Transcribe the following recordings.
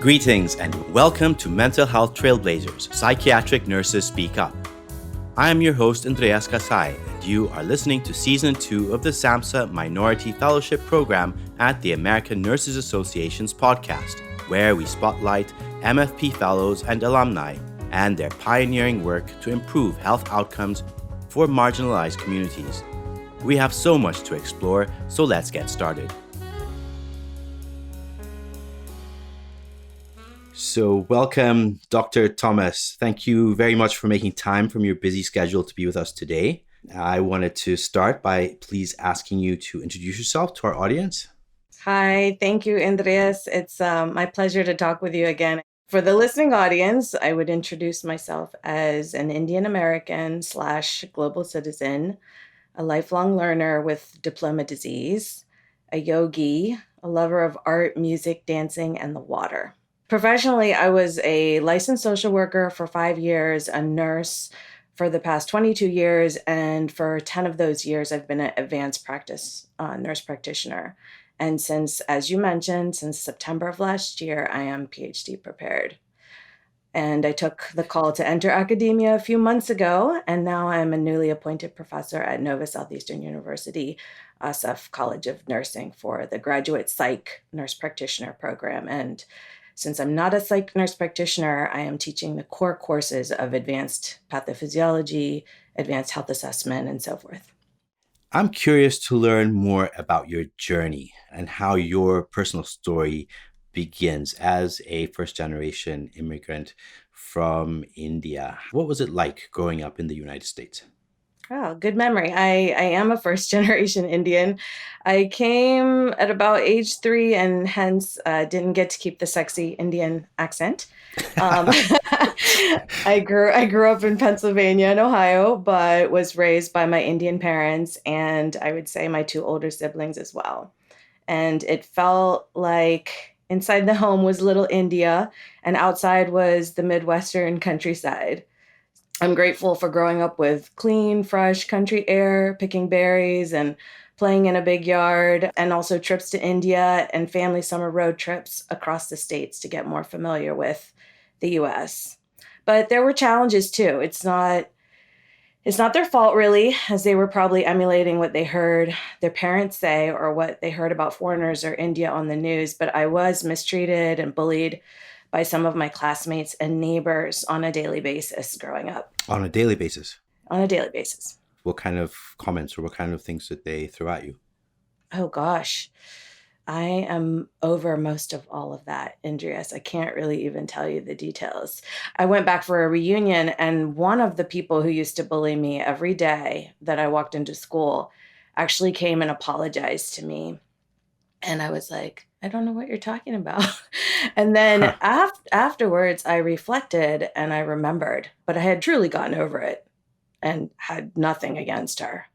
Greetings and welcome to Mental Health Trailblazers, Psychiatric Nurses Speak Up. I am your host, Andreas Kasai, and you are listening to Season 2 of the SAMHSA Minority Fellowship Program at the American Nurses Association's podcast, where we spotlight MFP fellows and alumni and their pioneering work to improve health outcomes for marginalized communities. We have so much to explore, so let's get started. So welcome, Dr. Thomas. Thank you very much for making time from your busy schedule to be with us today. I wanted to start by please asking you to introduce yourself to our audience. Hi, thank you, Andreas. It's my pleasure to talk with you again. For the listening audience, I would introduce myself as an Indian American / global citizen, a lifelong learner with diploma disease, a yogi, a lover of art, music, dancing, and the water. Professionally, I was a licensed social worker for 5 years, a nurse for the past 22 years, and for 10 of those years, I've been an advanced practice nurse practitioner. And since, as you mentioned, since September of last year, I am Ph.D. prepared. And I took the call to enter academia a few months ago, and now I'm a newly appointed professor at Southeastern University, Assaf College of Nursing for the graduate psych nurse practitioner program. And since I'm not a psych nurse practitioner, I am teaching the core courses of advanced pathophysiology, advanced health assessment, and so forth. I'm curious to learn more about your journey and how your personal story begins as a first-generation immigrant from India. What was it like growing up in the United States? Oh, good memory. I am a first-generation Indian. I came at about age 3 and hence didn't get to keep the sexy Indian accent. I grew up in Pennsylvania and Ohio, but was raised by my Indian parents and I would say my 2 older siblings as well. And it felt like inside the home was little India and outside was the Midwestern countryside. I'm grateful for growing up with clean, fresh country air, picking berries and playing in a big yard, and also trips to India and family summer road trips across the states to get more familiar with the US. But there were challenges too. It's not their fault really, as they were probably emulating what they heard their parents say or what they heard about foreigners or India on the news, but I was mistreated and bullied by some of my classmates and neighbors on a daily basis growing up. On a daily basis? On a daily basis. What kind of comments or what kind of things did they throw at you? Oh gosh, I am over most of all of that, Andreas. I can't really even tell you the details. I went back for a reunion and one of the people who used to bully me every day that I walked into school actually came and apologized to me. And I was like, I don't know what you're talking about. And then afterwards, I reflected and I remembered, but I had truly gotten over it and had nothing against her.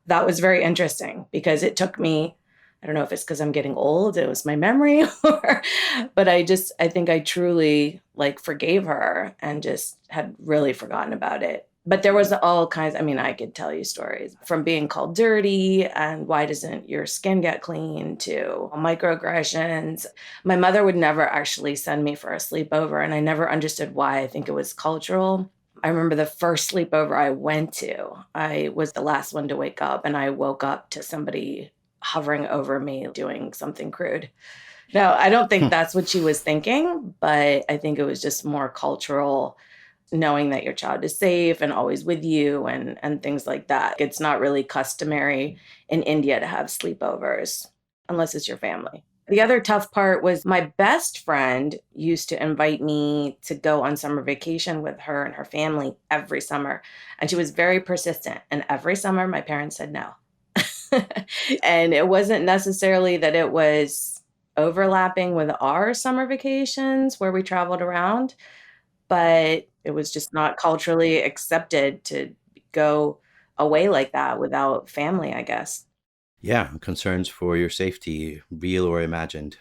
That was very interesting because it took me, I don't know if it's because I'm getting old, it was my memory, but I think I truly forgave her and just had really forgotten about it. But there was all kinds, I could tell you stories from being called dirty and why doesn't your skin get clean to microaggressions. My mother would never actually send me for a sleepover and I never understood why. I think it was cultural. I remember the first sleepover I went to, I was the last one to wake up and I woke up to somebody hovering over me doing something crude. No, I don't think that's what she was thinking, but I think it was just more cultural, knowing that your child is safe and always with you and things like that. It's not really customary in India to have sleepovers unless it's your family. The other tough part was my best friend used to invite me to go on summer vacation with her and her family every summer. And she was very persistent. And every summer my parents said no. And it wasn't necessarily that it was overlapping with our summer vacations where we traveled around, but it was just not culturally accepted to go away like that without family, I guess. Yeah, concerns for your safety, real or imagined.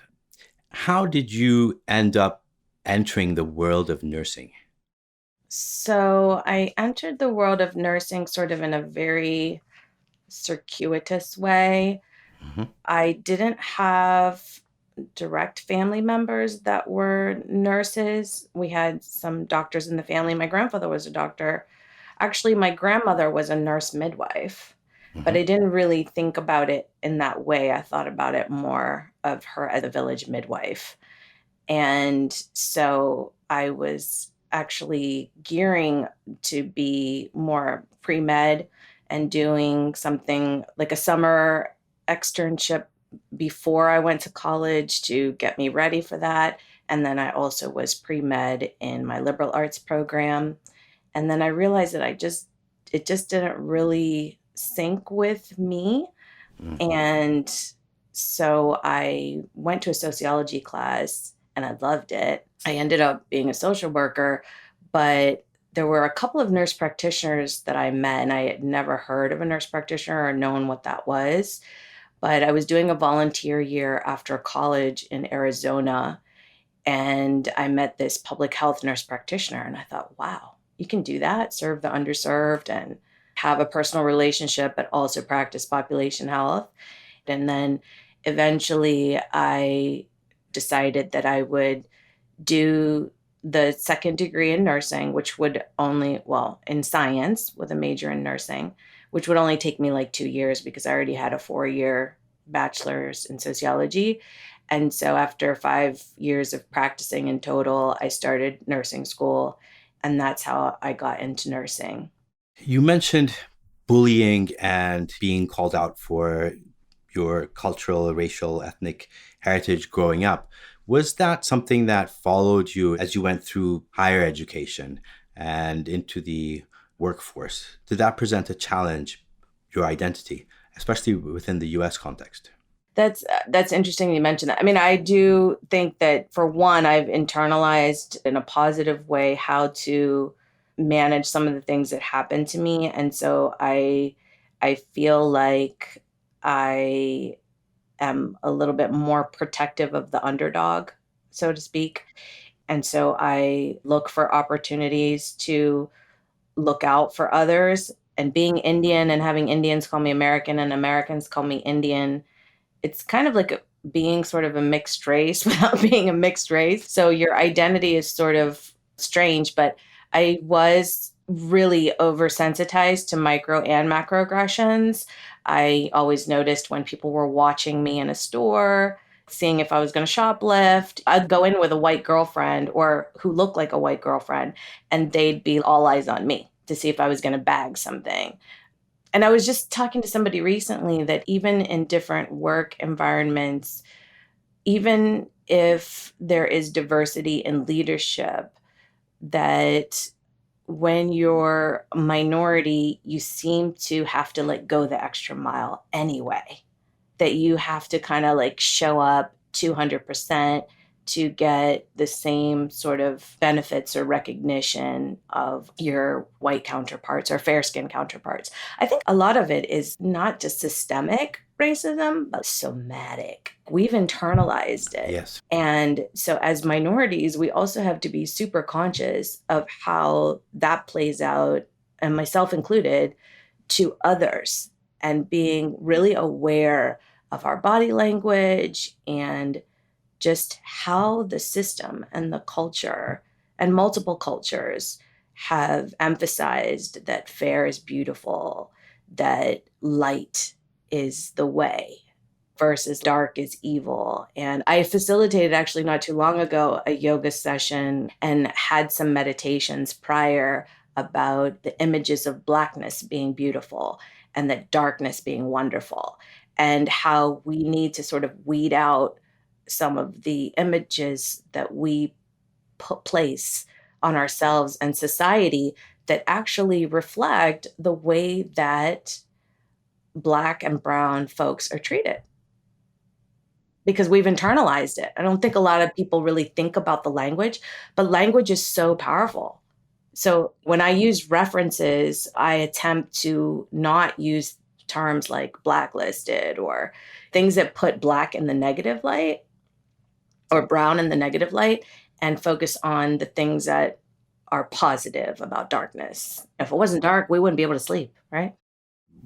How did you end up entering the world of nursing? So I entered the world of nursing sort of in a very circuitous way. Mhm. I didn't have direct family members that were nurses. We had some doctors in the family. My grandfather was a doctor. Actually, my grandmother was a nurse midwife, but Hmm. I didn't really think about it in that way. I thought about it more of her as a village midwife. And so I was actually gearing to be more pre med and doing something like a summer externship before I went to college to get me ready for that. And then I also was pre med in my liberal arts program. And then I realized that it just didn't really sync with me. Hmm. And so I went to a sociology class and I loved it. I ended up being a social worker, but there were a couple of nurse practitioners that I met, and I had never heard of a nurse practitioner or known what that was. But I was doing a volunteer year after college in Arizona, and I met this public health nurse practitioner, and I thought, wow, you can do that, serve the underserved and have a personal relationship, but also practice population health. And then eventually I decided that I would do the second degree in nursing, which would only, well, in science with a major in nursing, which would only take me like 2 years because I already had a 4-year bachelor's in sociology. And so after 5 years of practicing in total, I started nursing school. And that's how I got into nursing. You mentioned bullying and being called out for your cultural, racial, ethnic heritage growing up. Was that something that followed you as you went through higher education and into the workforce? Did that present a challenge, your identity, especially within the US context? That's interesting you mentioned that. I mean, I do think that for one, I've internalized in a positive way how to manage some of the things that happened to me, and so I feel like I am a little bit more protective of the underdog, so to speak. And so I look for opportunities to look out for others. And being Indian and having Indians call me American and Americans call me Indian, it's kind of like being sort of a mixed race without being a mixed race. So your identity is sort of strange, but I was really oversensitized to micro and macroaggressions. I always noticed when people were watching me in a store, seeing if I was going to shoplift. I'd go in with a white girlfriend or who looked like a white girlfriend, and they'd be all eyes on me to see if I was going to bag something. And I was just talking to somebody recently that even in different work environments, even if there is diversity in leadership, that when you're a minority, you seem to have to like go the extra mile anyway, that you have to kind of like show up 200% to get the same sort of benefits or recognition of your white counterparts or fair skinned counterparts. I think a lot of it is not just systemic racism, but somatic. We've internalized it. Yes. And so, as minorities, we also have to be super conscious of how that plays out, and myself included, to others, and being really aware of our body language and just how the system and the culture and multiple cultures have emphasized that fair is beautiful, that light is the way versus dark is evil. And I facilitated actually not too long ago a yoga session and had some meditations prior about the images of blackness being beautiful and that darkness being wonderful, and how we need to sort of weed out some of the images that we place on ourselves and society that actually reflect the way that Black and Brown folks are treated, because we've internalized it. I don't think a lot of people really think about the language, but language is so powerful. So when I use references, I attempt to not use terms like blacklisted or things that put Black in the negative light or brown in the negative light, and focus on the things that are positive about darkness. If it wasn't dark, we wouldn't be able to sleep, right?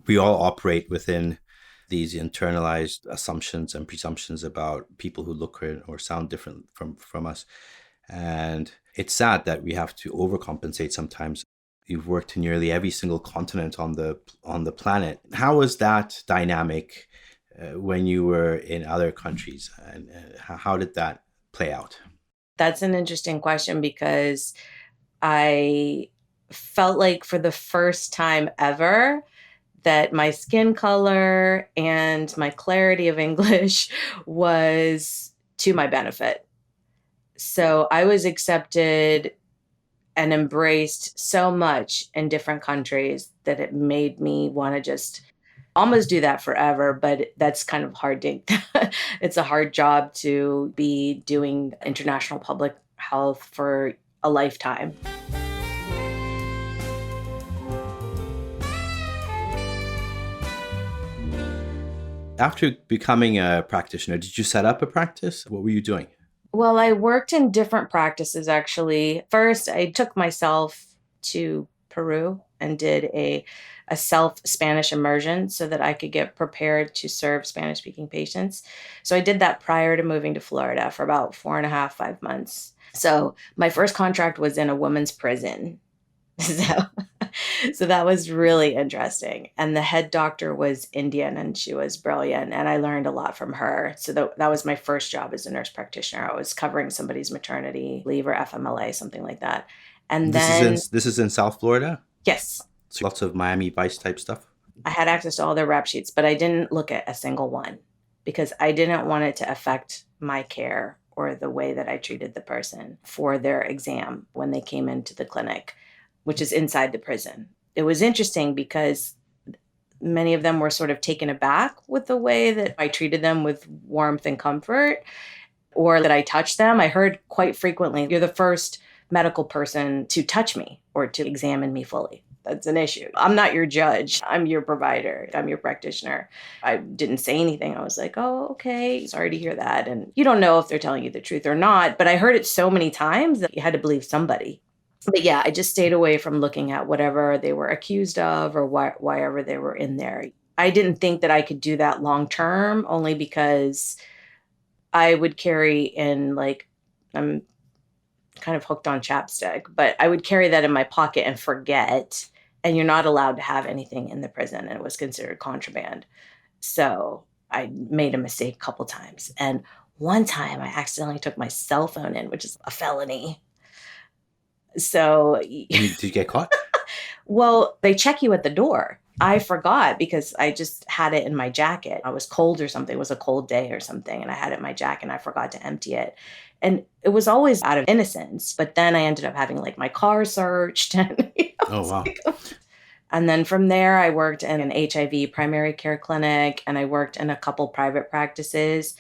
We all operate within these internalized assumptions and presumptions about people who look or sound different from us. And it's sad that we have to overcompensate sometimes. You've worked in nearly every single continent on the planet. How was that dynamic when you were in other countries, and how did that play out? That's an interesting question because I felt like for the first time ever that my skin color and my clarity of English was to my benefit. So I was accepted and embraced so much in different countries that it made me want to just almost do that forever. But that's kind of hard to, it's a hard job to be doing international public health for a lifetime. After becoming a practitioner, did you set up a practice? What were you doing? Well, I worked in different practices, actually. First, I took myself to Peru and did a self-Spanish immersion so that I could get prepared to serve Spanish-speaking patients. So I did that prior to moving to Florida for about 4.5, 5 months. So my first contract was in a women's prison. So that was really interesting. And the head doctor was Indian and she was brilliant. And I learned a lot from her. So that was my first job as a nurse practitioner. I was covering somebody's maternity leave or FMLA, something like that. And this is in South Florida? Yes. So lots of Miami Vice type stuff? I had access to all their rap sheets, but I didn't look at a single one because I didn't want it to affect my care or the way that I treated the person for their exam when they came into the clinic, which is inside the prison. It was interesting because many of them were sort of taken aback with the way that I treated them with warmth and comfort, or that I touched them. I heard quite frequently, "You're the first medical person to touch me or to examine me fully." That's an issue. I'm not your judge. I'm your provider. I'm your practitioner. I didn't say anything. I was like, "Oh, okay. Sorry to hear that." And you don't know if they're telling you the truth or not, but I heard it so many times that you had to believe somebody. But yeah, I just stayed away from looking at whatever they were accused of or why ever they were in there. I didn't think that I could do that long term, only because I would carry in, like, I'm kind of hooked on chapstick, but I would carry that in my pocket and forget. And you're not allowed to have anything in the prison, and it was considered contraband. So I made a mistake a couple times. And one time I accidentally took my cell phone in, which is a felony. So Did you get caught? well, they check you at the door. I forgot because I just had it in my jacket. I was cold or something. It was a cold day or something. And I had it in my jacket and I forgot to empty it. And it was always out of innocence. But then I ended up having like my car searched. And, Oh, wow. and then from there, I worked in an HIV primary care clinic and I worked in a couple private practices,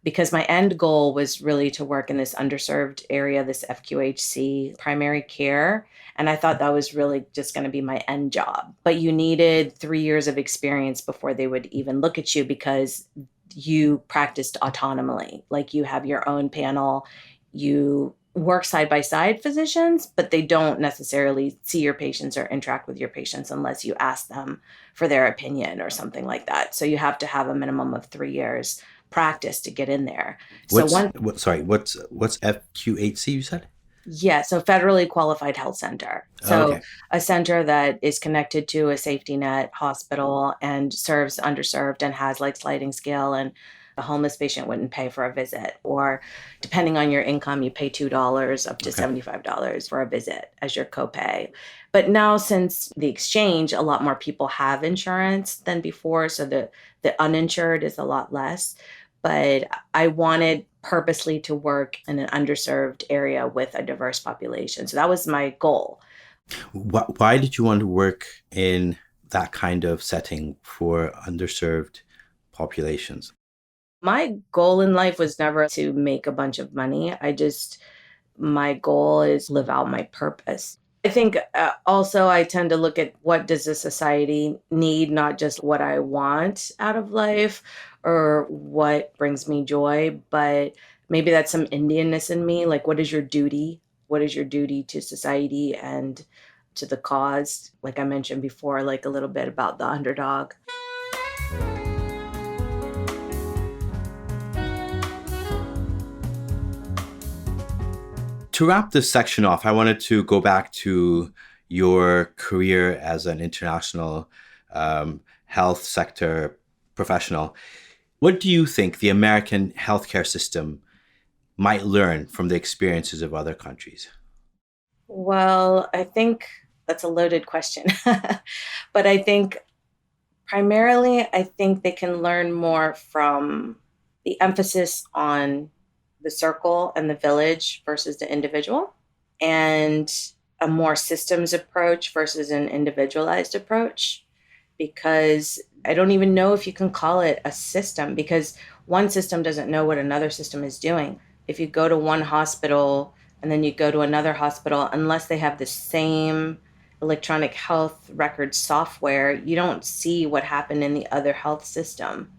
because my end goal was really to work in this underserved area, this Fqhc primary care. And I thought that was really just going to be my end job. But you needed 3 years of experience before they would even look at you, because you practiced autonomously. Like, you have your own panel, you work side by side physicians, but they don't necessarily see your patients or interact with your patients unless you ask them for their opinion or something like that. So you have to have a minimum of 3 years practice to get in there. What's Fqhc you said? Yeah, so federally qualified health center. So a center that is connected to a safety net hospital and serves underserved and has like sliding scale, and a homeless patient wouldn't pay for a visit, or depending on your income, you pay $2 up to $75 for a visit as your copay. But now, since the exchange, a lot more people have insurance than before. So the uninsured is a lot less. But I wanted purposely to work in an underserved area with a diverse population. So that was my goal. Why did you want to work in that kind of setting for underserved populations? My goal in life was never to make a bunch of money. My goal is live out my purpose. I think also I tend to look at what does the society need, not just what I want out of life or what brings me joy, but maybe that's some Indianness in me. Like, what is your duty? What is your duty to society and to the cause? Like I mentioned before, like a little bit about the underdog. To wrap this section off, I wanted to go back to your career as an international health sector professional. What do you think the American healthcare system might learn from the experiences of other countries? Well, I think that's a loaded question. But I think primarily, I think they can learn more from the emphasis on the circle and the village versus the individual, and a more systems approach versus an individualized approach. Because I don't even know if you can call it a system, because one system doesn't know what another system is doing. If you go to one hospital and then you go to another hospital, unless they have the same electronic health record software, you don't see what happened in the other health system.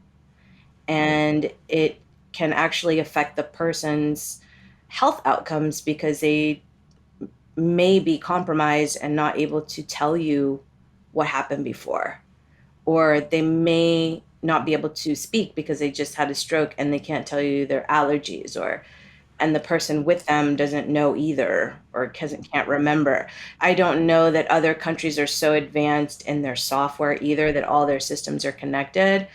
And it can actually affect the person's health outcomes because they may be compromised and not able to tell you what happened before. Or they may not be able to speak because they just had a stroke and they can't tell you their allergies, and the person with them doesn't know either or can't remember. I don't know that other countries are so advanced in their software either that all their systems are connected,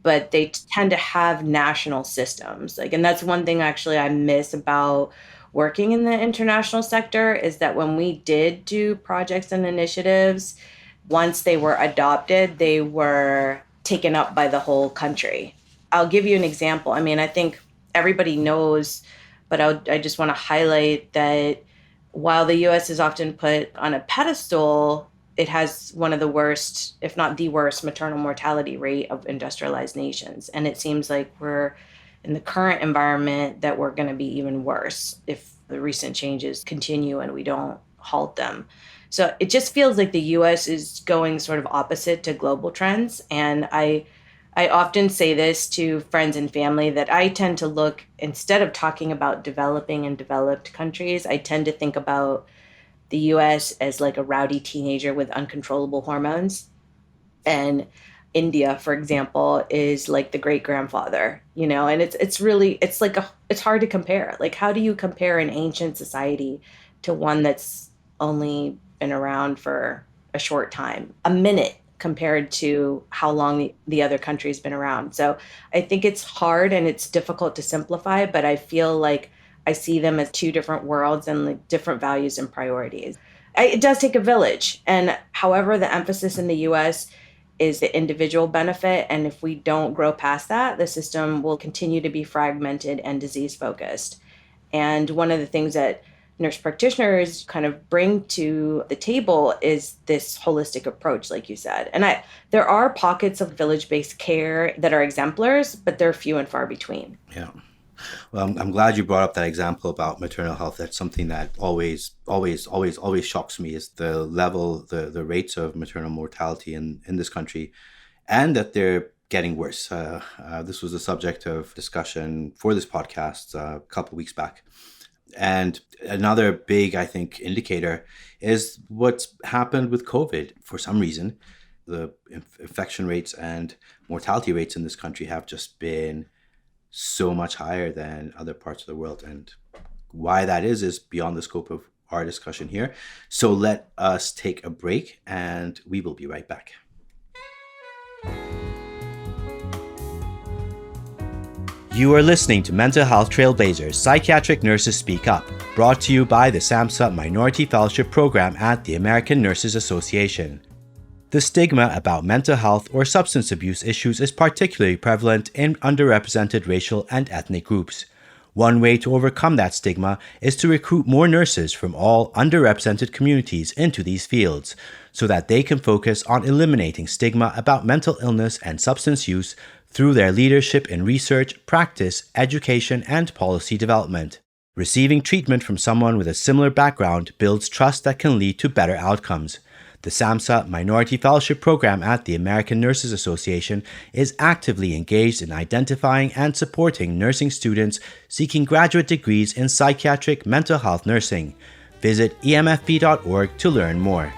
but they tend to have national systems. And that's one thing actually I miss about working in the international sector, is that when we did do projects and initiatives, once they were adopted, they were taken up by the whole country. I'll give you an example. I think everybody knows, but I just want to highlight that while the US is often put on a pedestal, it has one of the worst, if not the worst, maternal mortality rate of industrialized nations. And it seems like we're in the current environment that we're going to be even worse if the recent changes continue and we don't halt them. So it just feels like the US is going sort of opposite to global trends. And I often say this to friends and family, that I tend to look, instead of talking about developing and developed countries, I tend to think about the US as like a rowdy teenager with uncontrollable hormones. And India, for example, is like the great grandfather, and it's hard to compare. Like, how do you compare an ancient society to one that's only been around for a short time, a minute, compared to how long the other country's been around? So I think it's hard and it's difficult to simplify, but I feel like I see them as two different worlds and like different values and priorities. It does take a village. And however, the emphasis in the US is the individual benefit. And if we don't grow past that, the system will continue to be fragmented and disease focused. And one of the things that nurse practitioners kind of bring to the table is this holistic approach, like you said. And there are pockets of village-based care that are exemplars, but they're few and far between. Yeah. Well, I'm glad you brought up that example about maternal health. That's something that always shocks me, is the level, the rates of maternal mortality in this country, and that they're getting worse. This was a subject of discussion for this podcast a couple weeks back. And another big, I think, indicator is what's happened with COVID. For some reason, the infection rates and mortality rates in this country have just been so much higher than other parts of the world. And why that is beyond the scope of our discussion here. So let us take a break and we will be right back. You are listening to Mental Health Trailblazers, Psychiatric Nurses Speak Up, brought to you by the SAMHSA Minority Fellowship Program at the American Nurses Association. The stigma about mental health or substance abuse issues is particularly prevalent in underrepresented racial and ethnic groups. One way to overcome that stigma is to recruit more nurses from all underrepresented communities into these fields, so that they can focus on eliminating stigma about mental illness and substance use through their leadership in research, practice, education, and policy development. Receiving treatment from someone with a similar background builds trust that can lead to better outcomes. The SAMHSA Minority Fellowship Program at the American Nurses Association is actively engaged in identifying and supporting nursing students seeking graduate degrees in psychiatric mental health nursing. Visit emfp.org to learn more.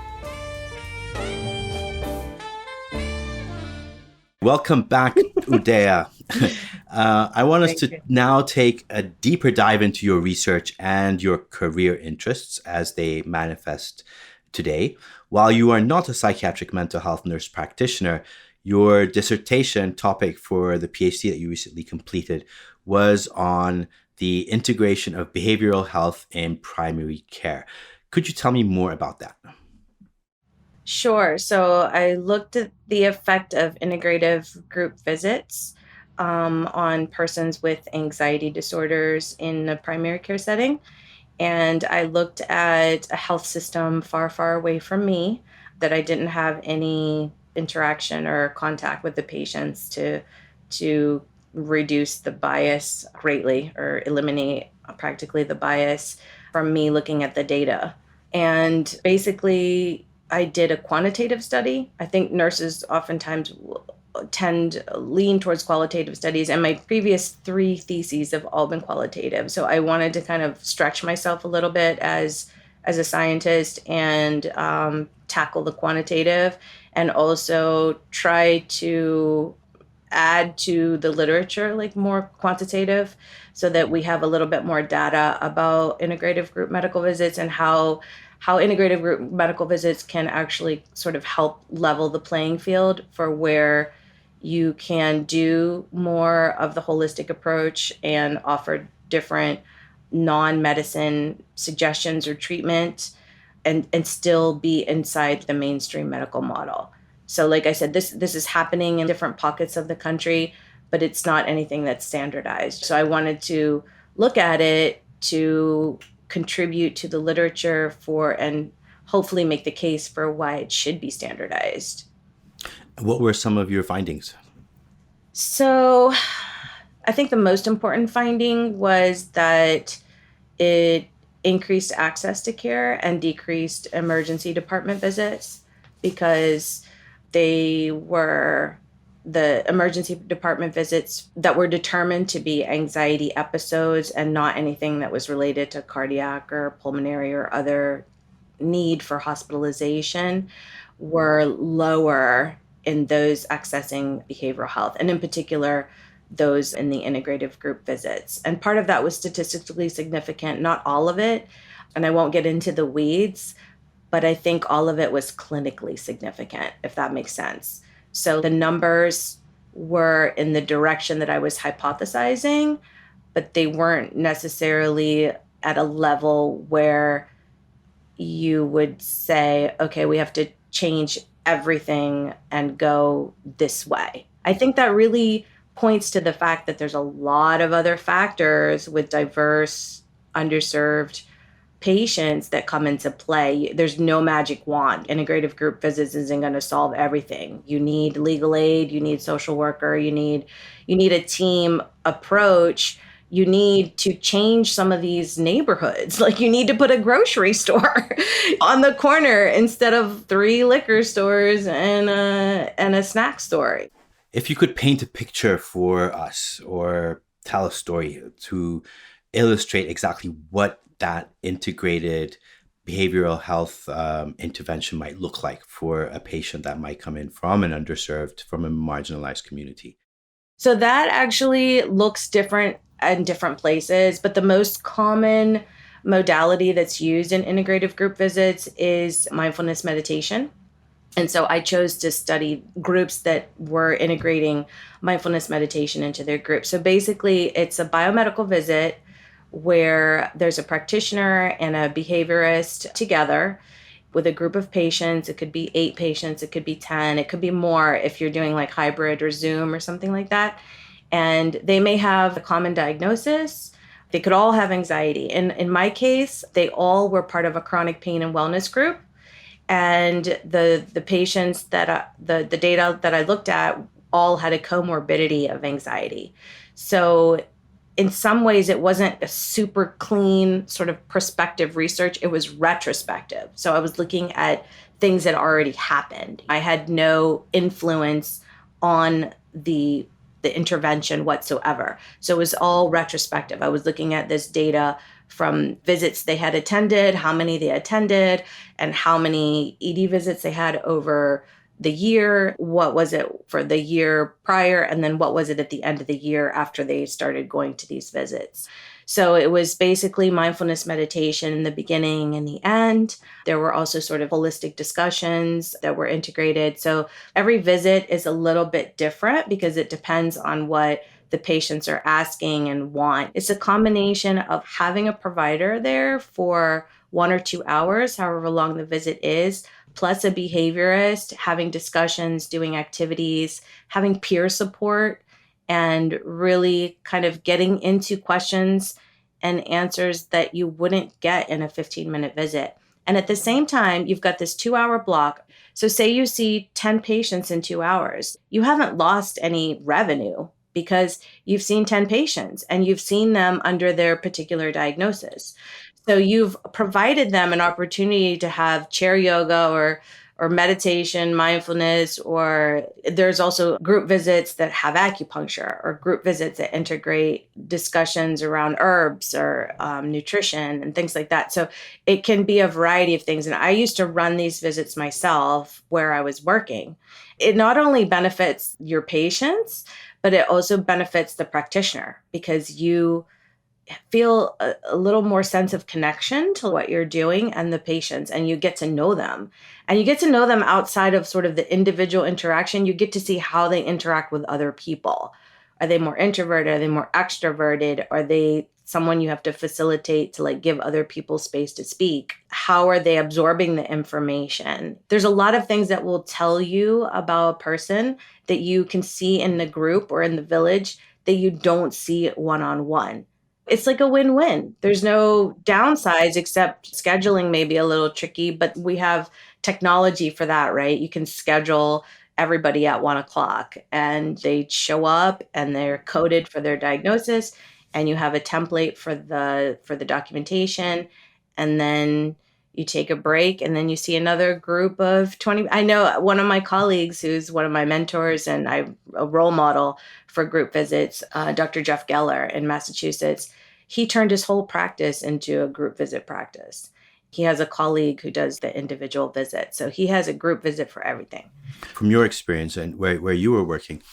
Welcome back, Udaya. I want us Thank to you. now take a deeper dive into your research and your career interests as they manifest today. While you are not a psychiatric mental health nurse practitioner, your dissertation topic for the PhD that you recently completed was on the integration of behavioral health in primary care. Could you tell me more about that? Sure. So I looked at the effect of integrative group visits on persons with anxiety disorders in a primary care setting. And I looked at a health system far, far away from me that I didn't have any interaction or contact with the patients to reduce the bias greatly or eliminate practically the bias from me looking at the data. And basically, I did a quantitative study. I think nurses oftentimes lean towards qualitative studies, and my previous three theses have all been qualitative. So I wanted to kind of stretch myself a little bit as a scientist and tackle the quantitative, and also try to add to the literature like more quantitative, so that we have a little bit more data about integrative group medical visits and how integrative group medical visits can actually sort of help level the playing field for where you can do more of the holistic approach and offer different non-medicine suggestions or treatment, and still be inside the mainstream medical model. So like I said, this is happening in different pockets of the country, but it's not anything that's standardized. So I wanted to look at it to contribute to the literature for, and hopefully make the case for why it should be standardized. What were some of your findings? So I think the most important finding was that it increased access to care and decreased emergency department visits, because the emergency department visits that were determined to be anxiety episodes and not anything that was related to cardiac or pulmonary or other need for hospitalization were lower in those accessing behavioral health, and in particular, those in the integrative group visits. And part of that was statistically significant, not all of it, and I won't get into the weeds, but I think all of it was clinically significant, if that makes sense. So the numbers were in the direction that I was hypothesizing, but they weren't necessarily at a level where you would say, okay, we have to change everything and go this way. I think that really points to the fact that there's a lot of other factors with diverse, underserved patients that come into play. There's no magic wand. Integrative group visits isn't going to solve everything. You need legal aid, you need social worker, you need a team approach. You need to change some of these neighborhoods. Like you need to put a grocery store on the corner instead of 3 liquor stores and a snack store. If you could paint a picture for us or tell a story to illustrate exactly what that integrated behavioral health intervention might look like for a patient that might come in from an underserved, from a marginalized community. So that actually looks different in different places, but the most common modality that's used in integrative group visits is mindfulness meditation. And so I chose to study groups that were integrating mindfulness meditation into their group. So basically, it's a biomedical visit where there's a practitioner and a behaviorist together with a group of patients. It could be 8 patients, it could be 10, it could be more if you're doing like hybrid or Zoom or something like that. And they may have a common diagnosis. They could all have anxiety. In my case, they all were part of a chronic pain and wellness group. And the patients that the data that I looked at all had a comorbidity of anxiety. So in some ways, it wasn't a super clean sort of prospective research. It was retrospective. So I was looking at things that already happened. I had no influence on the intervention whatsoever. So it was all retrospective. I was looking at this data from visits they had attended, how many they attended, and how many ED visits they had over the year, what was it for the year prior, and then what was it at the end of the year after they started going to these visits. So it was basically mindfulness meditation in the beginning and the end. There were also sort of holistic discussions that were integrated. So every visit is a little bit different because it depends on what the patients are asking and want. It's a combination of having a provider there for 1 or 2 hours, however long the visit is, plus a behaviorist, having discussions, doing activities, having peer support, and really kind of getting into questions and answers that you wouldn't get in a 15-minute visit. And at the same time, you've got this 2-hour block. So say you see 10 patients in 2 hours, you haven't lost any revenue because you've seen 10 patients and you've seen them under their particular diagnosis. So you've provided them an opportunity to have chair yoga or meditation, mindfulness, or there's also group visits that have acupuncture or group visits that integrate discussions around herbs or nutrition and things like that. So it can be a variety of things. And I used to run these visits myself where I was working. It not only benefits your patients, but it also benefits the practitioner because you feel a little more sense of connection to what you're doing and the patients, and you get to know them. And you get to know them outside of sort of the individual interaction. You get to see how they interact with other people. Are they more introverted? Are they more extroverted? Are they someone you have to facilitate to like give other people space to speak? How are they absorbing the information? There's a lot of things that will tell you about a person that you can see in the group or in the village that you don't see one-on-one. It's like a win-win. There's no downsides except scheduling may be a little tricky, but we have technology for that, right? You can schedule everybody at 1 o'clock and they show up and they're coded for their diagnosis, and you have a template for the documentation, and then you take a break and then you see another group of 20. I know one of my colleagues who's one of my mentors and a role model for group visits, Dr. Jeff Geller in Massachusetts. He turned his whole practice into a group visit practice. He has a colleague who does the individual visit. So he has a group visit for everything. From your experience and where you were working,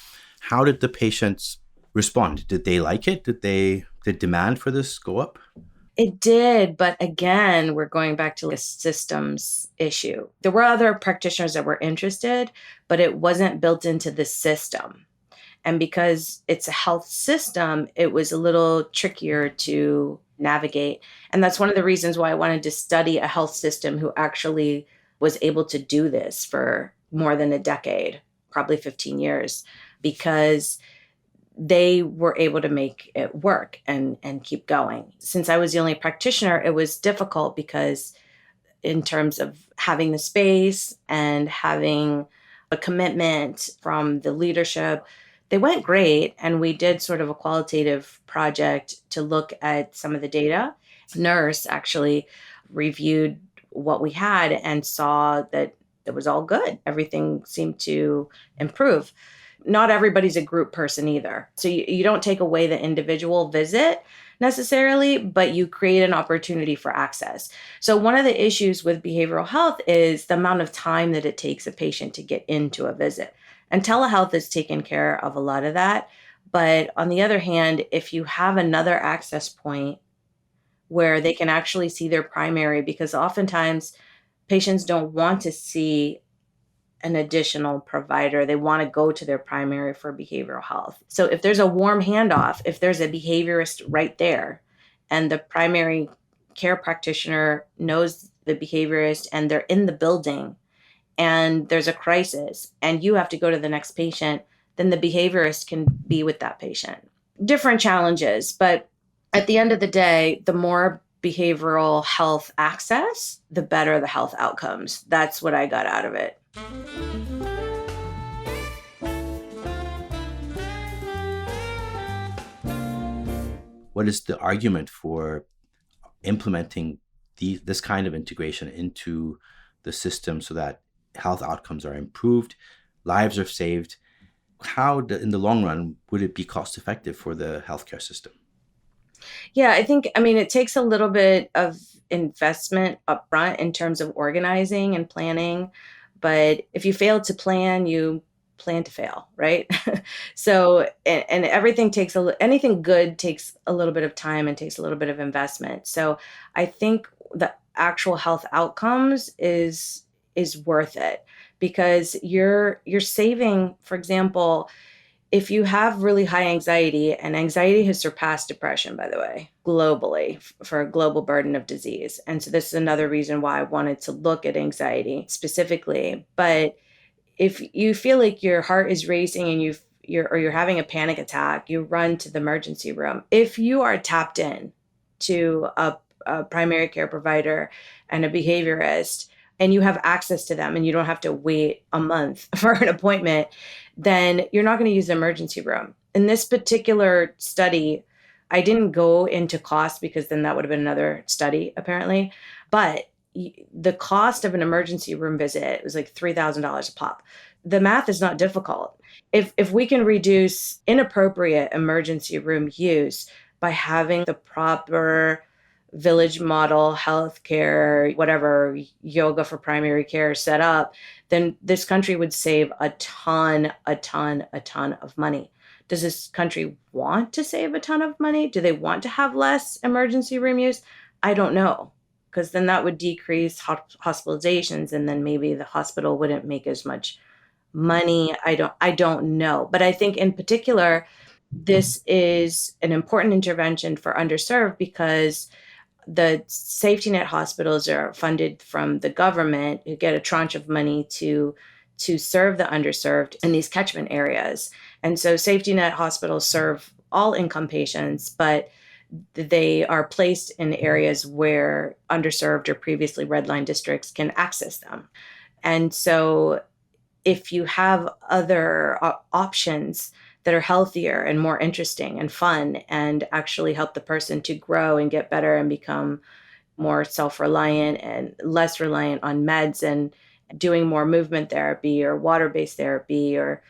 how did the patients respond? Did they like it? Did demand for this go up? It did, but again, we're going back to a systems issue. There were other practitioners that were interested, but it wasn't built into the system. And because it's a health system, it was a little trickier to navigate. And that's one of the reasons why I wanted to study a health system who actually was able to do this for more than a decade, probably 15 years, because they were able to make it work and keep going. Since I was the only practitioner, it was difficult because in terms of having the space and having a commitment from the leadership, they went great. And we did sort of a qualitative project to look at some of the data. Nurse actually reviewed what we had and saw that it was all good. Everything seemed to improve. Not everybody's a group person either. So you don't take away the individual visit necessarily, but you create an opportunity for access. So one of the issues with behavioral health is the amount of time that it takes a patient to get into a visit. And telehealth has taken care of a lot of that. But on the other hand, if you have another access point where they can actually see their primary, because oftentimes patients don't want to see an additional provider. They want to go to their primary for behavioral health. So if there's a warm handoff, if there's a behaviorist right there and the primary care practitioner knows the behaviorist and they're in the building and there's a crisis and you have to go to the next patient, then the behaviorist can be with that patient. Different challenges, but at the end of the day, the more behavioral health access, the better the health outcomes. That's what I got out of it. What is the argument for implementing this kind of integration into the system so that health outcomes are improved, lives are saved? How, in the long run, would it be cost effective for the healthcare system? Yeah, it takes a little bit of investment upfront in terms of organizing and planning. But if you fail to plan, you plan to fail, right? So, and everything takes anything good takes a little bit of time and takes a little bit of investment. So I think the actual health outcomes is worth it, because you're saving, for example, if you have really high anxiety, and anxiety has surpassed depression, by the way, globally, for a global burden of disease. And so this is another reason why I wanted to look at anxiety specifically. But if you feel like your heart is racing and you're having a panic attack, you run to the emergency room. If you are tapped in to a primary care provider and a behaviorist, and you have access to them and you don't have to wait a month for an appointment, then you're not going to use the emergency room. In this particular study, I didn't go into cost because then that would have been another study, apparently. But the cost of an emergency room visit was like $3,000 a pop. The math is not difficult. If we can reduce inappropriate emergency room use by having the proper village model healthcare, whatever, yoga for primary care set up, then this country would save a ton of money. Does this country want to save a ton of money? Do they want to have less emergency room use? I don't know, because then that would decrease hospitalizations, and then maybe the hospital wouldn't make as much money. I don't know. But I think in particular, this is an important intervention for underserved, because the safety net hospitals are funded from the government, who get a tranche of money to serve the underserved in these catchment areas. And so safety net hospitals serve all income patients, but they are placed in areas where underserved or previously red line districts can access them. And so if you have other options that are healthier and more interesting and fun and actually help the person to grow and get better and become more self-reliant and less reliant on meds, and doing more movement therapy or water-based therapy or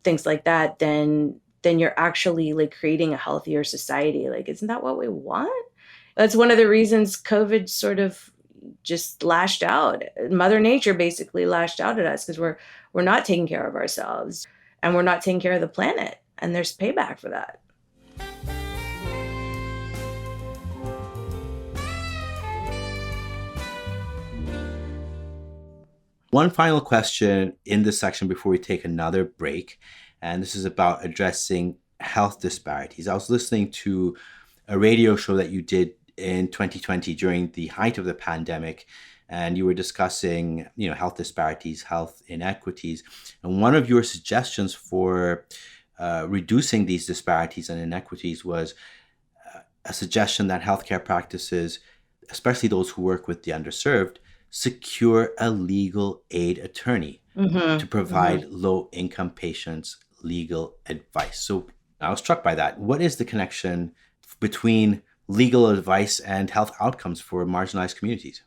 things like that, then you're actually like creating a healthier society. Like, isn't that what we want? That's one of the reasons COVID sort of just lashed out. Mother Nature basically lashed out at us, because we're not taking care of ourselves and we're not taking care of the planet. And there's payback for that. One final question in this section before we take another break, and this is about addressing health disparities. I was listening to a radio show that you did in 2020 during the height of the pandemic, and you were discussing, health disparities, health inequities, and one of your suggestions for reducing these disparities and inequities was a suggestion that healthcare practices, especially those who work with the underserved, secure a legal aid attorney to provide low-income patients legal advice. So I was struck by that. What is the connection between legal advice and health outcomes for marginalized communities?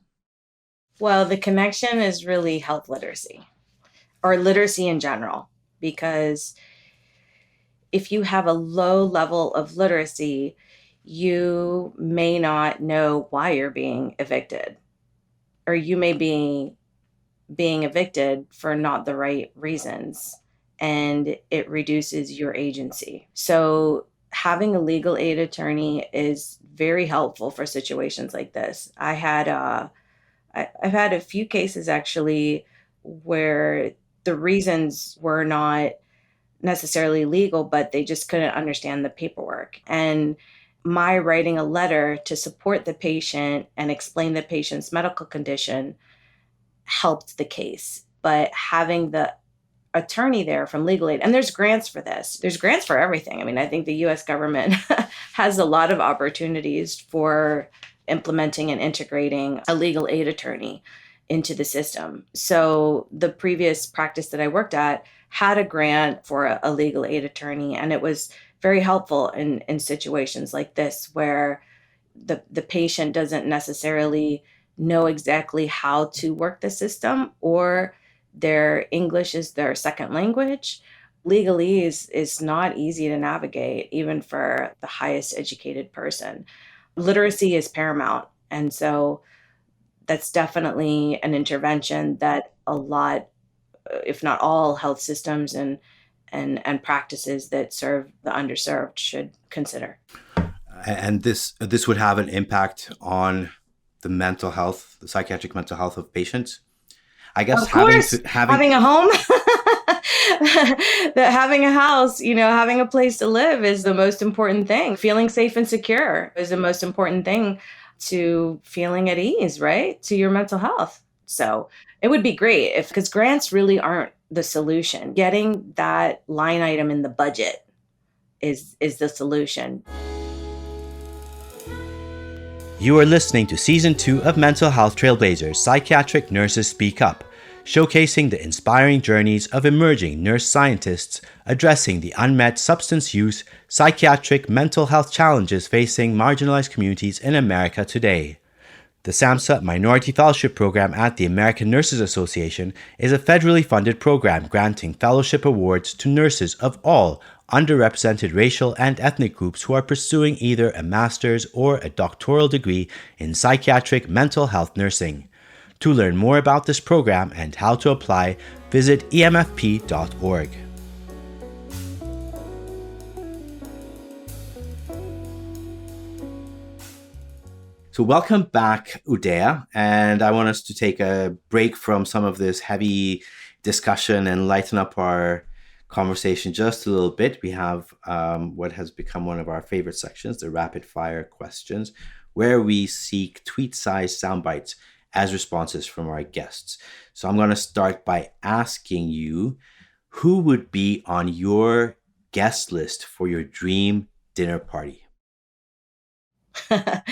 Well, the connection is really health literacy, or literacy in general, because if you have a low level of literacy, you may not know why you're being evicted, or you may be being evicted for not the right reasons, and it reduces your agency. So having a legal aid attorney is very helpful for situations like this. I've had a few cases actually where the reasons were not necessarily legal, but they just couldn't understand the paperwork. And my writing a letter to support the patient and explain the patient's medical condition helped the case. But having the attorney there from legal aid, and there's grants for this. There's grants for everything. I mean, I think the US government has a lot of opportunities for implementing and integrating a legal aid attorney into the system. So the previous practice that I worked at had a grant for a legal aid attorney, and it was very helpful in situations like this where the patient doesn't necessarily know exactly how to work the system, or their English is their second language. Legalese is not easy to navigate, even for the highest educated person. Literacy is paramount. And so that's definitely an intervention that a lot if not all health systems and practices that serve the underserved should consider. And this would have an impact on the psychiatric mental health of patients. I guess Of course, having a home, having a house, having a place to live is the most important thing. Feeling safe and secure is the most important thing to feeling at ease, right? To your mental health. So it would be great because grants really aren't the solution. Getting that line item in the budget is the solution. You are listening to Season 2 of Mental Health Trailblazers, Psychiatric Nurses Speak Up, showcasing the inspiring journeys of emerging nurse scientists addressing the unmet substance use, psychiatric mental health challenges facing marginalized communities in America today. The SAMHSA Minority Fellowship Program at the American Nurses Association is a federally funded program granting fellowship awards to nurses of all underrepresented racial and ethnic groups who are pursuing either a master's or a doctoral degree in psychiatric mental health nursing. To learn more about this program and how to apply, visit emfp.org. So welcome back, Udaya, and I want us to take a break from some of this heavy discussion and lighten up our conversation just a little bit. We have what has become one of our favorite sections, the rapid fire questions, where we seek tweet-sized sound bites as responses from our guests. So I'm going to start by asking you, who would be on your guest list for your dream dinner party? I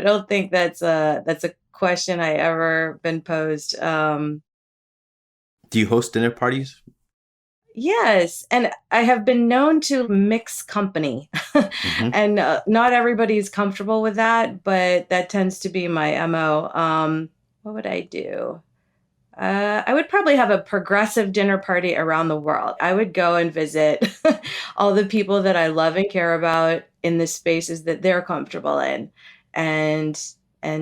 don't think that's a question I ever been posed. Do you host dinner parties? Yes, and I have been known to mix company, and not everybody's comfortable with that, but that tends to be my MO. What would I do? I would probably have a progressive dinner party around the world. I would go and visit all the people that I love and care about in the spaces that they're comfortable in, and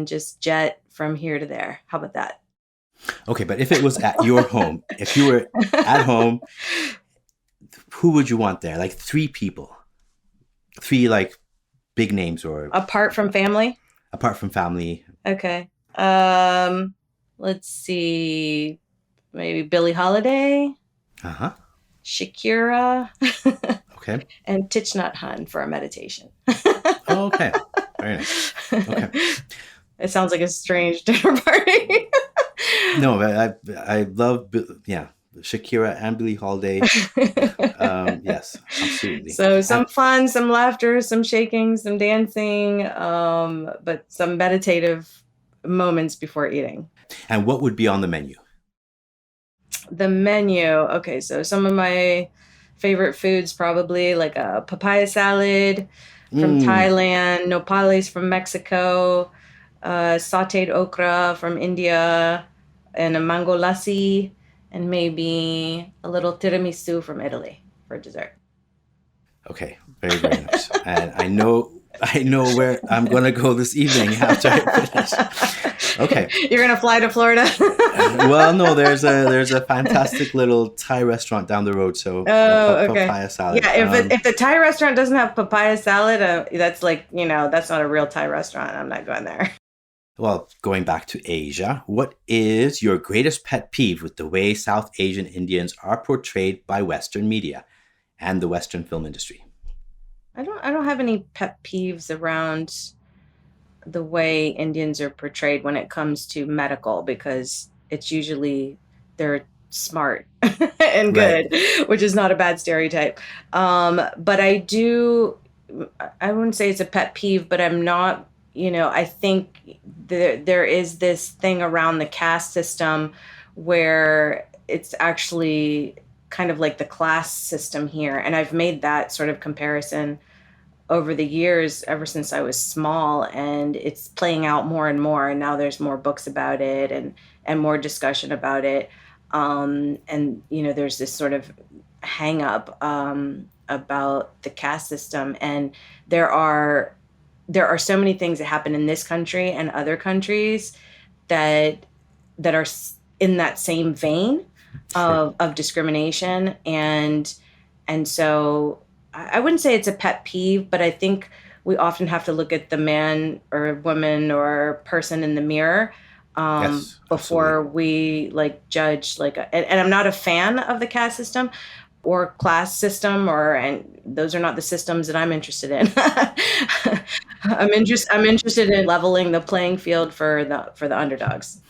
just jet from here to there. How about that? Okay, but if it was at your home, if you were at home, who would you want there? Like 3 people, 3 like big names, or apart from family. Apart from family. Okay. Let's see. Maybe Billie Holiday. Shakira. Okay. And Thich Nhat Hanh for a meditation. Oh, okay. Very nice. Okay. It sounds like a strange dinner party. No, I love, Shakira and Billie Holiday. Yes, absolutely. So some fun, some laughter, some shaking, some dancing, but some meditative moments before eating. And what would be on the menu? The menu. Okay, so some of my favorite foods, probably like a papaya salad from Thailand, nopales from Mexico, sauteed okra from India, and a mango lassi, and maybe a little tiramisu from Italy for dessert. Okay, very, very nice. And I know where I'm going to go this evening after I finish. Okay. You're going to fly to Florida? Well, no, there's a fantastic little Thai restaurant down the road. So okay. Papaya salad. Yeah, if the Thai restaurant doesn't have papaya salad, that's like, that's not a real Thai restaurant. I'm not going there. Well, going back to Asia, what is your greatest pet peeve with the way South Asian Indians are portrayed by Western media and the Western film industry? I don't have any pet peeves around the way Indians are portrayed when it comes to medical, because it's usually they're smart and good, right, which is not a bad stereotype. But I wouldn't say it's a pet peeve, but I'm not, I think there is this thing around the caste system where it's actually kind of like the class system here. And I've made that sort of comparison over the years, ever since I was small, and it's playing out more and more. And now there's more books about it and more discussion about it. And, there's this sort of hang up about the caste system. And there are so many things that happen in this country and other countries that are in that same vein. of discrimination. And so I wouldn't say it's a pet peeve, but I think we often have to look at the man or woman or person in the mirror Yes, before absolutely. we like judge and I'm not a fan of the caste system or class system, and those are not the systems that I'm interested in. I'm interested in leveling the playing field for the underdogs.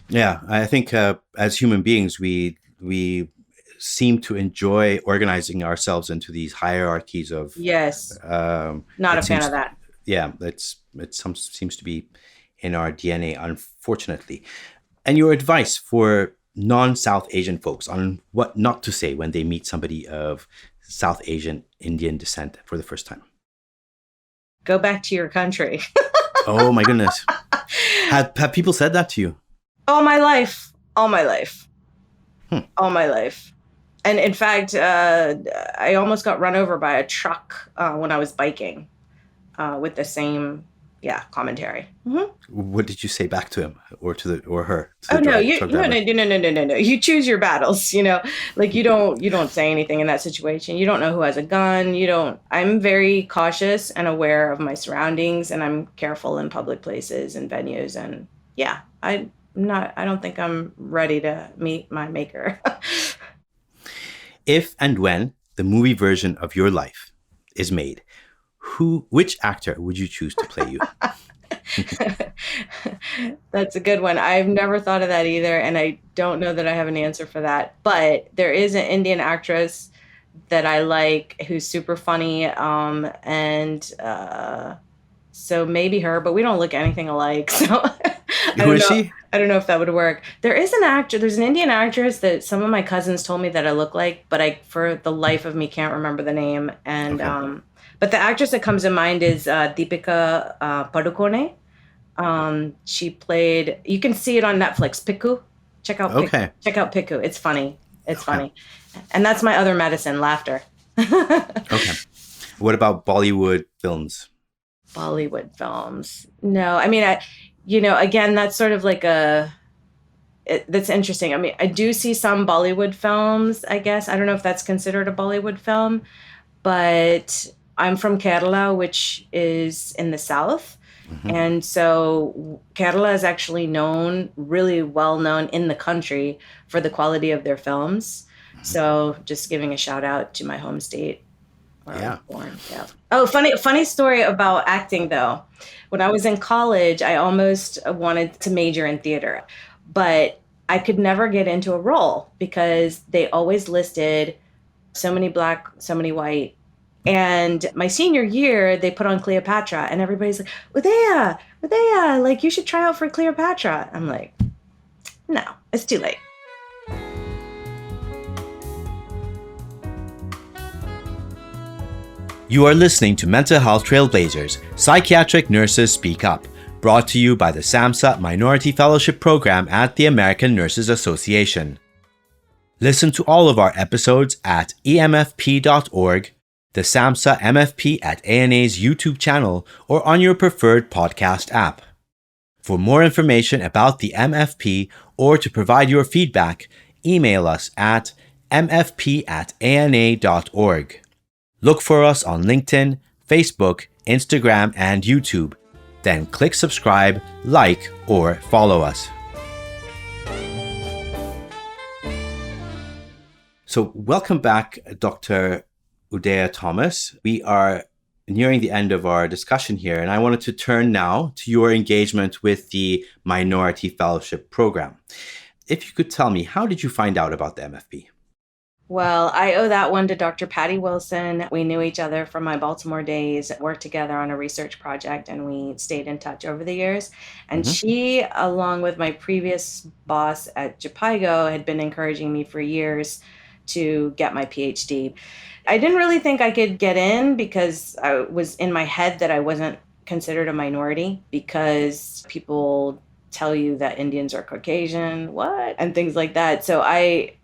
Yeah, I think as human beings, we seem to enjoy organizing ourselves into these hierarchies of. Yes, not a It fan of seems, that. yeah, seems to be in our DNA, unfortunately. And your advice for non-South Asian folks on what not to say when they meet somebody of South Asian Indian descent for the first time. Go back to your country. Oh my goodness. Have people said that to you? All my life. All my life. Hmm. All my life. And in fact, I almost got run over by a truck when I was biking with the same, commentary. Mm-hmm. What did you say back to him or or her, to Oh the no, truck no, driver? no, no, no, no, no, no. You choose your battles, like you don't say anything in that situation. You don't know who has a gun. I'm very cautious and aware of my surroundings, and I'm careful in public places and venues. And yeah, I don't think I'm ready to meet my maker. If and when the movie version of your life is made, which actor would you choose to play you? That's a good one. I've never thought of that either, and I don't know that I have an answer for that. But there is an Indian actress that I like who's super funny, and so maybe her. But we don't look anything alike, so I Who don't is know. she? I don't know if that would work. There is an actor. There's an Indian actress that some of my cousins told me that I look like, but I, for the life of me, can't remember the name. And Okay. but the actress that comes to mind is Deepika Padukone. She played. You can see it on Netflix. Piku. Okay. Check out Piku. It's funny. It's Okay. funny, and that's my other medicine, laughter. Okay. What about Bollywood films? Bollywood films. No, I mean, again, that's sort of like that's interesting. I mean, I do see some Bollywood films, I guess. I don't know if that's considered a Bollywood film, but I'm from Kerala, which is in the south. Mm-hmm. And so Kerala is actually really well known in the country for the quality of their films. So just giving a shout out to my home state where I was Yeah. born. Yeah. Oh, funny story about acting though. When I was in college, I almost wanted to major in theater, but I could never get into a role because they always listed so many black, so many white. And my senior year, they put on Cleopatra, and everybody's like, Udaya, like you should try out for Cleopatra. I'm like, no, it's too late. You are listening to Mental Health Trailblazers, Psychiatric Nurses Speak Up, brought to you by the SAMHSA Minority Fellowship Program at the American Nurses Association. Listen to all of our episodes at emfp.org, the SAMHSA MFP at ANA's YouTube channel, or on your preferred podcast app. For more information about the MFP or to provide your feedback, email us at mfp@ana.org. Look for us on LinkedIn, Facebook, Instagram, and YouTube. Then click subscribe, like, or follow us. So welcome back, Dr. Udaya Thomas. We are nearing the end of our discussion here, and I wanted to turn now to your engagement with the Minority Fellowship Program. If you could tell me, how did you find out about the MFP? Well, I owe that one to Dr. Patty Wilson. We knew each other from my Baltimore days, worked together on a research project, and we stayed in touch over the years. And she, along with my previous boss at Japaigo, had been encouraging me for years to get my Ph.D. I didn't really think I could get in because I was in my head that I wasn't considered a minority because people tell you that Indians are Caucasian, what? And things like that. So I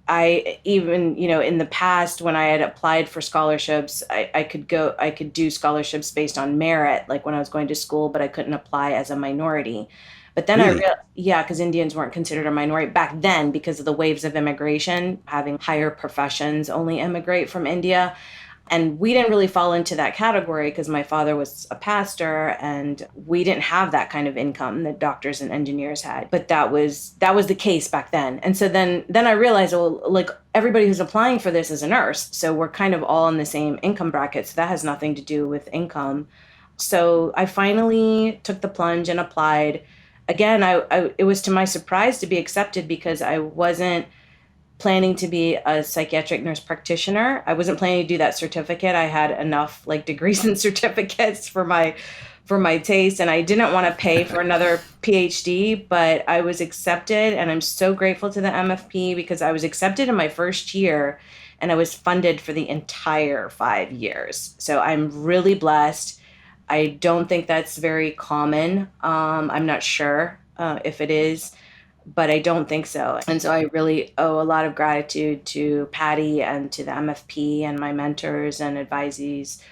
I even, in the past when I had applied for scholarships, I could do scholarships based on merit, like when I was going to school, but I couldn't apply as a minority. But then Really? because Indians weren't considered a minority back then because of the waves of immigration, having higher professions only immigrate from India. And we didn't really fall into that category because my father was a pastor and we didn't have that kind of income that doctors and engineers had. But that was the case back then. And so then I realized, well, like everybody who's applying for this is a nurse. So we're kind of all in the same income bracket. So that has nothing to do with income. So I finally took the plunge and applied. Again, it was to my surprise to be accepted because I wasn't planning to be a psychiatric nurse practitioner. I wasn't planning to do that certificate. I had enough degrees and certificates for my taste, and I didn't want to pay for another Ph.D., but I was accepted, and I'm so grateful to the MFP because I was accepted in my first year and I was funded for the entire 5 years. So I'm really blessed. I don't think that's very common. I'm not sure if it is, but I don't think so. And so I really owe a lot of gratitude to Patty and to the MFP and my mentors and advisors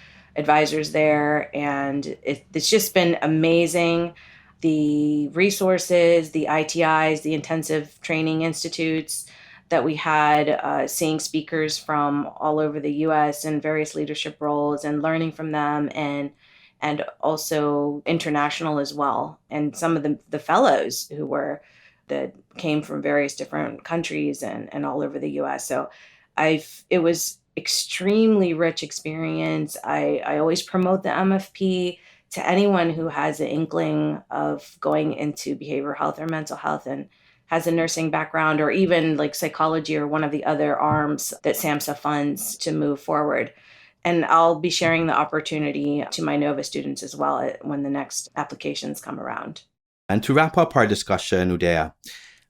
there. And it's just been amazing. The resources, the ITIs, the intensive training institutes that we had, seeing speakers from all over the US in various leadership roles and learning from them, and also international as well. And some of the fellows that came from various different countries and all over the US. So it was extremely rich experience. I always promote the MFP to anyone who has an inkling of going into behavioral health or mental health and has a nursing background or even psychology or one of the other arms that SAMHSA funds to move forward. And I'll be sharing the opportunity to my NOVA students as well when the next applications come around. And to wrap up our discussion, Udaya,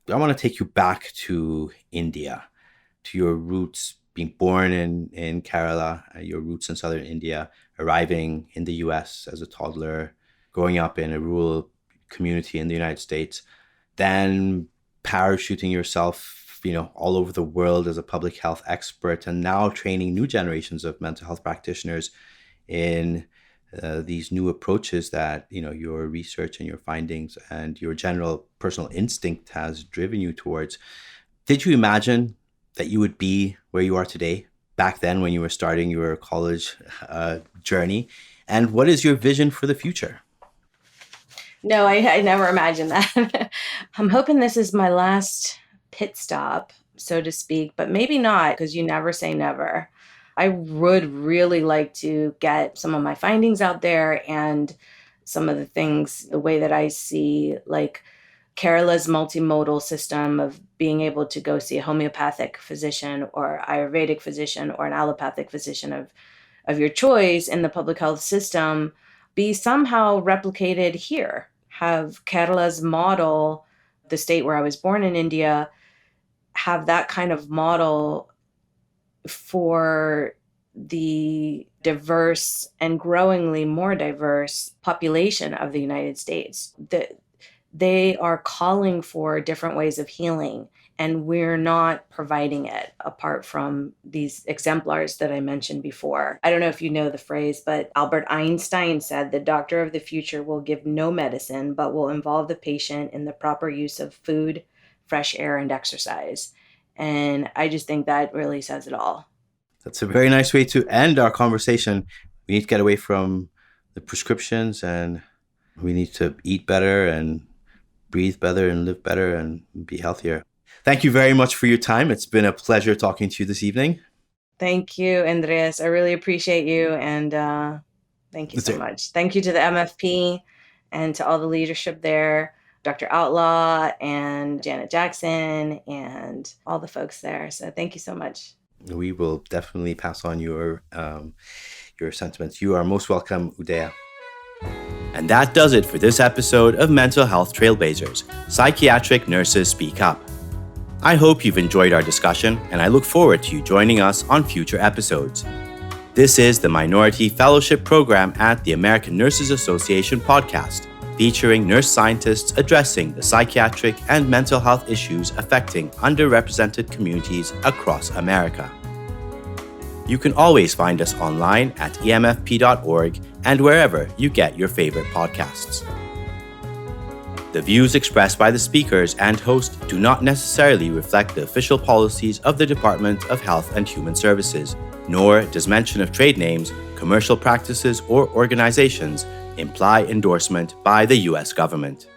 I want to take you back to India, to your roots, being born in Kerala, your roots in southern India, arriving in the US as a toddler, growing up in a rural community in the United States, then parachuting yourself, all over the world as a public health expert, and now training new generations of mental health practitioners in these new approaches that your research and your findings and your general personal instinct has driven you towards. Did you imagine that you would be where you are today back then when you were starting your college journey? And what is your vision for the future? No, I never imagined that. I'm hoping this is my last pit stop, so to speak, but maybe not, because you never say never. I would really like to get some of my findings out there and some of the things, the way that I see Kerala's multimodal system of being able to go see a homeopathic physician or Ayurvedic physician or an allopathic physician of your choice in the public health system be somehow replicated here. Have Kerala's model, the state where I was born in India, have that kind of model for the diverse and growingly more diverse population of the United States. They are calling for different ways of healing, and we're not providing it apart from these exemplars that I mentioned before. I don't know if you know the phrase, but Albert Einstein said the doctor of the future will give no medicine, but will involve the patient in the proper use of food, fresh air, and exercise. And I just think that really says it all. That's a very nice way to end our conversation. We need to get away from the prescriptions, and we need to eat better and breathe better and live better and be healthier. Thank you very much for your time. It's been a pleasure talking to you this evening. Thank you, Andreas. I really appreciate you. And thank you so much. Thank you to the MFP and to all the leadership there, Dr. Outlaw and Janet Jackson and all the folks there. So thank you so much. We will definitely pass on your sentiments. You are most welcome, Udaya. And that does it for this episode of Mental Health Trailblazers, Psychiatric Nurses Speak Up. I hope you've enjoyed our discussion, and I look forward to you joining us on future episodes. This is the Minority Fellowship Program at the American Nurses Association podcast. featuring nurse scientists addressing the psychiatric and mental health issues affecting underrepresented communities across America. You can always find us online at emfp.org and wherever you get your favorite podcasts. The views expressed by the speakers and host do not necessarily reflect the official policies of the Department of Health and Human Services, nor does mention of trade names, commercial practices, or organizations imply endorsement by the U.S. government.